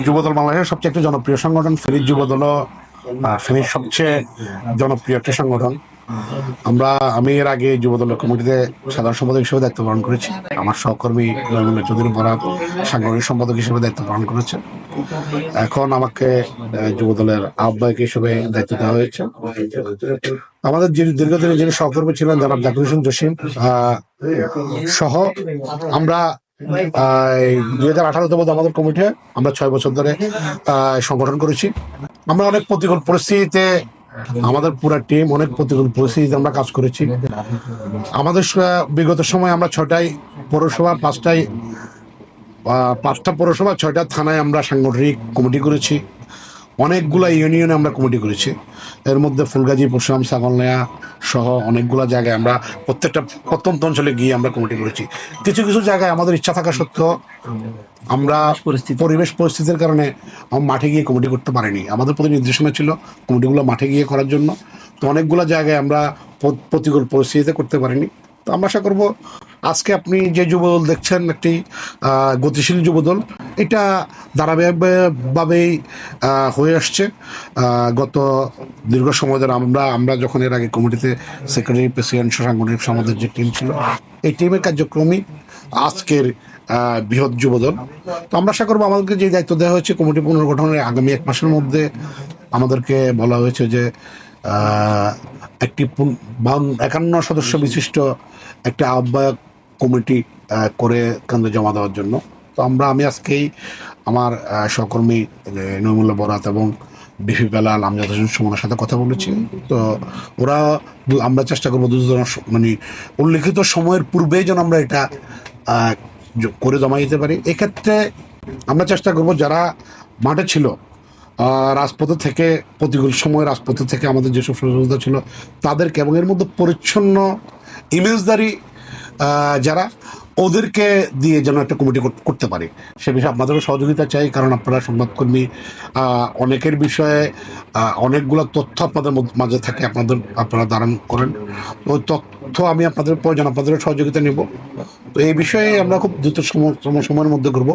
যুবদল বাংলাদেশের সবচেয়ে একটি জনপ্রিয় সংগঠন। ফেনীর যুবদলও ফেনীর সবচেয়ে জনপ্রিয় একটি সংগঠন। আমি এর আগে যুবদলের কমিটিতে সাধারণ সম্পাদক হিসেবে দায়িত্ব পালন করেছি। আমার সহকর্মী নয়মুল্লাহ চৌধুরী বরাত সাংগঠনিক সম্পাদক হিসেবে দায়িত্ব পালন করেছে। এখন আমাকে যুবদলের আহ্বায়ক হিসেবে দায়িত্ব দেওয়া হয়েছে। আমাদের দীর্ঘদিনের যিনি সহকর্মী ছিলেন জনাব জাকির হোসেন জসিম সহ আমরা 2018 বোধ আমাদের কমিটি, আমরা 6 বছর ধরে সংগঠন করেছি। আমরা অনেক প্রতিকূল পরিস্থিতিতে, আমাদের পুরো টিম অনেক প্রতিকূল পরিস্থিতিতে আমরা কাজ করেছি। আমাদের বিগত সময় আমরা 6টায় পৌরসভা, 5টা পৌরসভা, 6টা থানায় আমরা সাংগঠনিক কমিটি করেছি। অনেকগুলা ইউনিয়নে আমরা কমিটি করেছি। এর মধ্যে ফুলগাজী, পরশুরাম, ছাগলনাইয়া সহ অনেকগুলো জায়গায় আমরা প্রত্যেকটা প্রত্যন্ত অঞ্চলে গিয়ে আমরা কমিটি করেছি। কিছু কিছু জায়গায় আমাদের ইচ্ছা থাকা সত্ত্বেও আমরা পরিবেশ পরিস্থিতির কারণে মাঠে গিয়ে কমিটি করতে পারিনি। আমাদের প্রতি নির্দেশনা ছিল কমিটিগুলো মাঠে গিয়ে করার জন্য। তো অনেকগুলো জায়গায় আমরা প্রতিকূল পরিস্থিতিতে করতে পারিনি। তো আমরা আশা করব আজকে আপনি যে যুবদল দেখছেন, একটি গতিশীল যুবদল, এটা ধারাবাহিকভাবেই হয়ে আসছে। গত দীর্ঘ সময় ধরে আমরা যখন এর আগে কমিটিতে সেক্রেটারি, প্রেসিডেন্ট, সাংগঠনিক আমাদের যে টিম ছিল, এই টিমের কার্যক্রমই আজকের বৃহৎ যুবদল। তো আমরা আশা করবো আমাদেরকে যে দায়িত্ব দেওয়া হয়েছে কমিটি পুনর্গঠনের, আগামী 1 মাসের মধ্যে আমাদেরকে বলা হয়েছে যে একটি 51 সদস্য বিশিষ্ট একটি আহ্বায়ক কমিটি করে কেন্দ্রে জমা দেওয়ার জন্য। তো আমি আজকেই আমার সহকর্মী নইমুল্লাহ বরাত এবং ডিফি বেলাল, আমজাদ হোসেন সুমনের সাথে কথা বলেছি। তো আমরা চেষ্টা করবো মানে উল্লিখিত সময়ের পূর্বেই যেন আমরা এটা করে জমা দিতে পারি। এক্ষেত্রে আমরা চেষ্টা করব যারা মাঠে ছিল, রাজপথে থেকে, প্রতিকূল সময় রাজপথে থেকে আমাদের যেসব সহযোগিতা ছিল তাদেরকে, এবং এর মধ্যে পরিচ্ছন্ন ইমেজদারি যারা, ওদেরকে দিয়ে যেন একটা কমিটি করতে পারি, সে বিষয়ে আপনাদেরও সহযোগিতা চাই। কারণ আপনারা সংবাদকর্মী, অনেকের বিষয়ে অনেকগুলো তথ্য আপনাদের মাঝে থাকে, আপনারা ধারণ করেন। ওই তথ্য আমি আপনাদের প্রয়োজন, আপনাদেরও সহযোগিতা নেব। তো এই বিষয়ে আমরা খুব দ্রুত সময়ের মধ্যে করব।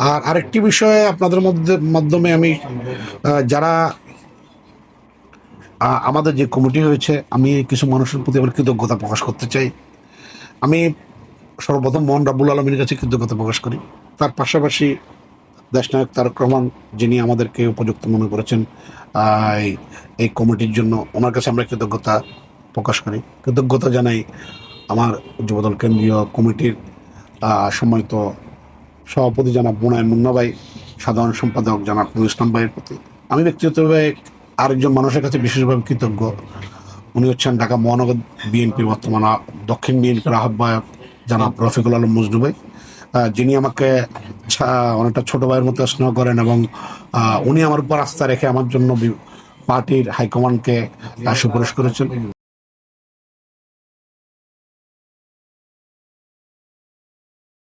আর আরেকটি বিষয়ে আপনাদের মাধ্যমে আমি যারা আমাদের যে কমিটি হয়েছে, আমি কিছু মানুষের প্রতি আমার কৃতজ্ঞতা প্রকাশ করতে চাই। আমি সর্বপ্রথম মহান রাব্বুল আলমীর কাছে কৃতজ্ঞতা প্রকাশ করি। তার পাশাপাশি দেশনায়ক তারেক রহমান, যিনি আমাদেরকে উপযুক্ত মনে করেছেন এই কমিটির জন্য, ওনার কাছে আমরা কৃতজ্ঞতা প্রকাশ করি। কৃতজ্ঞতা জানাই আমার যুবদল কেন্দ্রীয় কমিটির সম্মানিত সভাপতি জনাব মুনায়েম মুন্না ভাই, সাধারণ সম্পাদক জনাব নুর ইসলাম ভাইয়ের প্রতি। আমি ব্যক্তিগতভাবে আরেকজন মানুষের কাছে বিশেষভাবে কৃতজ্ঞ। উনি হচ্ছেন ঢাকা মহানগর বিএনপির বর্তমান দক্ষিণ বিএনপির আহ্বায়ক জনাব রফিকুল আলম মজনু ভাই, যিনি আমাকে অনেকটা ছোট ভাইয়ের মতো স্নেহ করেন, এবং উনি আমার উপর আস্থা রেখে আমার জন্য পার্টির হাইকমান্ডকে সুপারিশ করেছেন।